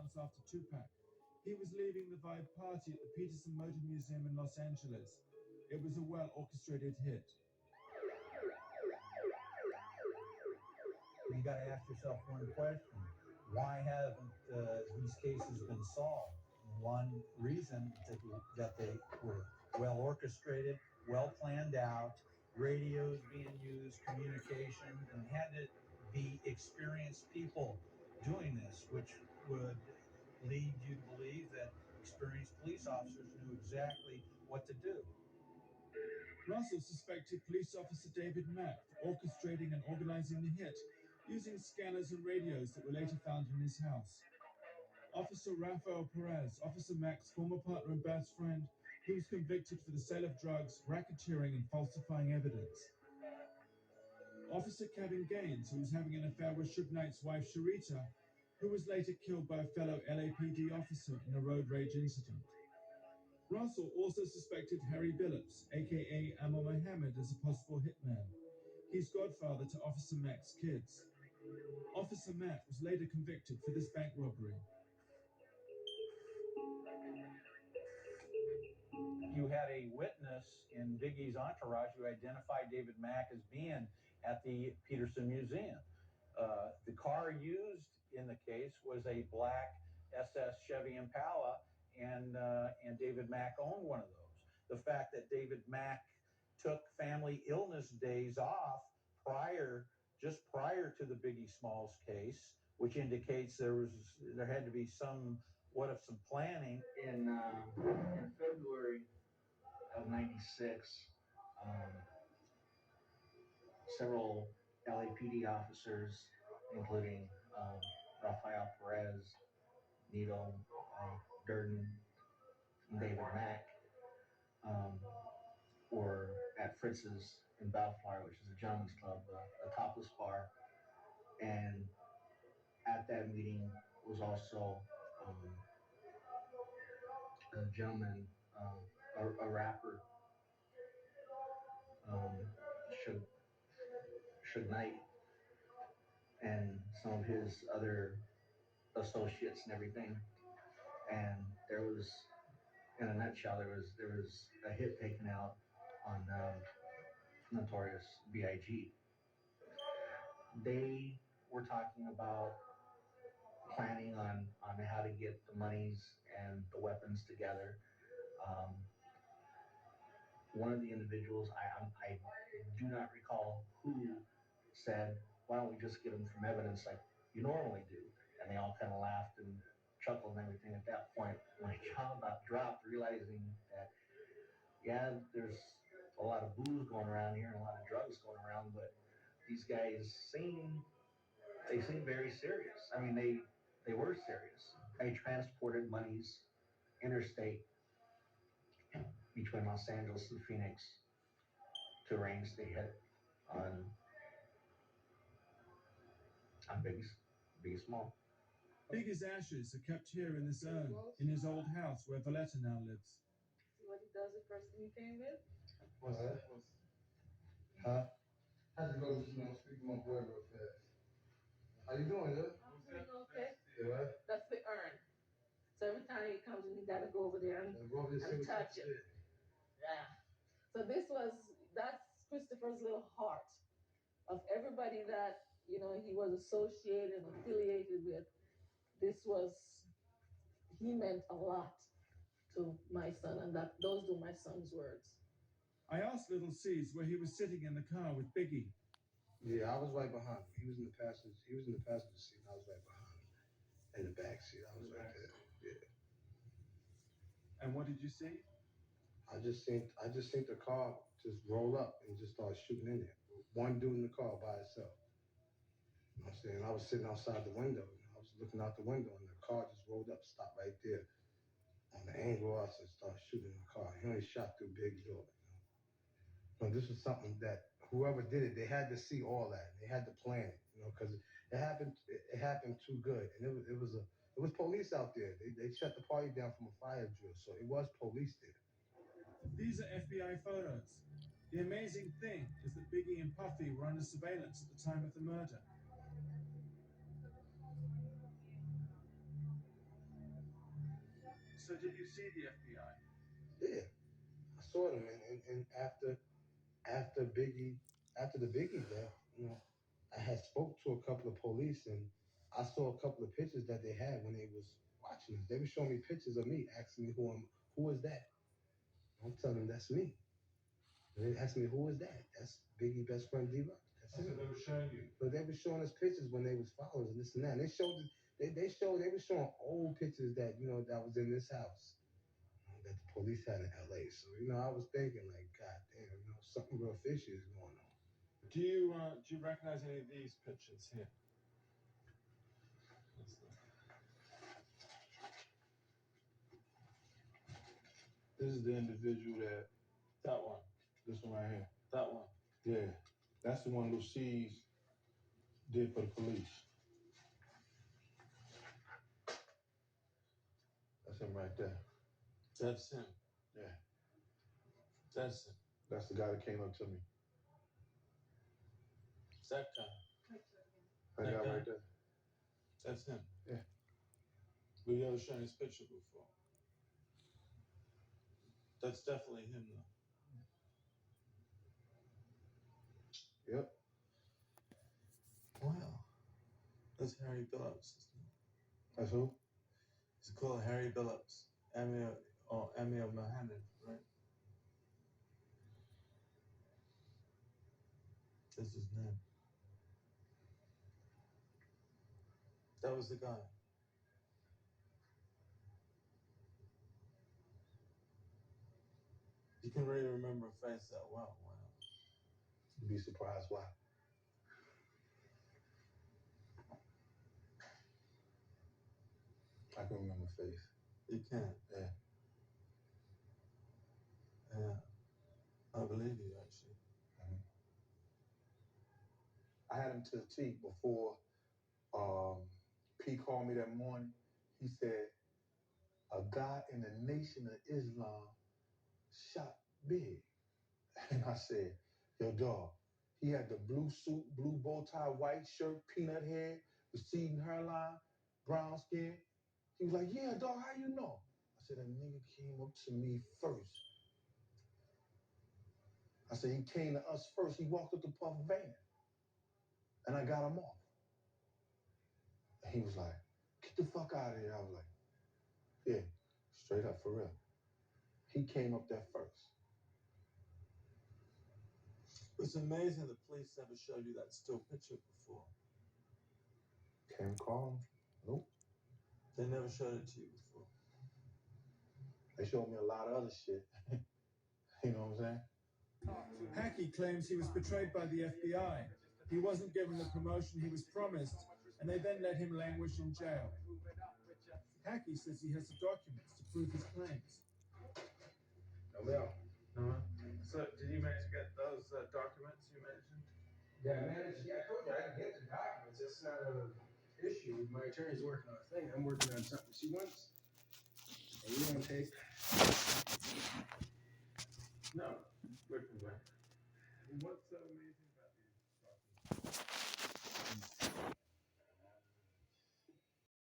months after Tupac. He was leaving the Vibe party at the Peterson Motor Museum in Los Angeles. It was a well-orchestrated hit. You got to ask yourself one question. Why haven't these cases been solved? One reason that they were well orchestrated, well planned out, radios being used, communication, and had to be experienced people doing this, which would lead you to believe that experienced police officers knew exactly what to do. Russell suspected police officer David Mack for orchestrating and organizing the hit using scanners and radios that were later found in his house. Officer Rafael Perez, Officer Mack's former partner and best friend, who was convicted for the sale of drugs, racketeering, and falsifying evidence. Officer Kevin Gaines, who was having an affair with Suge Knight's wife Sharita, who was later killed by a fellow LAPD officer in a road rage incident. Russell also suspected Harry Billups, aka Amal Mohammed, as a possible hitman. He's godfather to Officer Mack's kids. Officer Mack was later convicted for this bank robbery. You had a witness in Biggie's entourage who identified David Mack as being at the Peterson Museum. The car used in the case was a black SS Chevy Impala, and David Mack owned one of those. The fact that David Mack took family illness days off just prior to the Biggie Smalls case, which indicates there had to be some planning. In February of '96, several LAPD officers, including Rafael Perez, Nito Durden, and David Mack, were at Fritz's in Bellflower, which is a gentleman's club, a topless bar. And at that meeting was also a gentleman, a rapper, Suge Knight, and some of his other associates and everything. And there was, in a nutshell, there was a hit taken out on Notorious B.I.G. They were talking about planning on how to get the monies and the weapons together. One of the individuals, I do not recall who, said, "Why don't we just get them from evidence like you normally do?" And they all kind of laughed and chuckled and everything. At that point, my jaw about dropped, realizing that, yeah, there's a lot of booze going around here and a lot of drugs going around, but these guys seem very serious. I mean, they were serious. They transported monies interstate between Los Angeles and Phoenix to arrange the hit on Biggie Small. Biggie's ashes are kept here in this urn, in his old house where Valletta now lives. See what he does the first thing he came with? What's that? Huh? Had to go speak to my boy real fast. How you doing, yo? I'm doing okay. Yeah. That's the urn. So every time he comes in, you gotta go over there and touch it. Yeah. So that's Christopher's little heart of everybody that, he was associated and affiliated with. He meant a lot to my son, and those are my son's words. I asked Little C's where he was sitting in the car with Biggie. Yeah, I was right behind him. He was in the passenger seat, and I was right behind him. In the back seat, I was right there. Yeah. And what did you see? I just seen the car just roll up and just start shooting in there. One dude in the car by itself. You know what I'm saying? I was sitting outside the window. I was looking out the window, and the car just rolled up, stopped right there. On the angle, I said, start shooting the car. He only shot through Big's door. So this was something that whoever did it, they had to see all that. They had to plan it, because it happened too good. And it was police out there. They shut the party down from a fire drill, so it was police there. These are FBI photos. The amazing thing is that Biggie and Puffy were under surveillance at the time of the murder. So did you see the FBI? Yeah, I saw them, and after the Biggie death, you know, I had spoke to a couple of police, and I saw a couple of pictures that they had when they was watching us. They were showing me pictures of me, asking me who is that? I'm telling them that's me. And they asked me, who is that? That's Biggie's best friend, D-Rock. That's him. They were showing you. So they were showing us pictures when they was followers and this and that. And they were showing old pictures that, you know, that was in this house that the police had in LA. So, you know, I was thinking like, God damn, you know, something real fishy is going on. Do you recognize any of these pictures here? This is the individual That one. this one right here. That one. Yeah, that's the one Lucy's did for the police. That's him right there. That's him. Yeah. That's him. That's the guy that came up to me. That guy. That guy right there. That's him. Yeah. But you ever shown his picture before? That's definitely him, though. Yep. Wow. That's Harry Billups. That's who? He's called Harry Billups. Amir Mohammed, right? That's his name. That was the guy. You can really remember a face that well. Wow. You'd be surprised why. I can remember face. You can? Yeah. Yeah. I believe you, actually. I had him to the T before P called me that morning. He said, a guy in the Nation of Islam shot Big. And I said, yo, dog, he had the blue suit, blue bow tie, white shirt, peanut head, receding hairline, brown skin. He was like, yeah, dog, how you know? I said, a nigga came up to me first. I said, he came to us first. He walked up to Puff van. And I got him off. And he was like, get the fuck out of here. I was like, yeah, straight up, for real. He came up there first. It's amazing the police never showed you that still picture before. Can't call him. Nope. They never showed it to you before. They showed me a lot of other shit. You know what I'm saying? Hackey claims he was betrayed by the FBI. He wasn't given the promotion he was promised, and they then let him languish in jail. Hackey says he has the documents to prove his claims. No. So, did you manage to get those documents you mentioned? Yeah, I managed. Yeah, I told you I can get the documents. That's not an issue. My attorney's working on a thing. I'm working on something she wants. And you want to take? No. Wait for that. What's so amazing?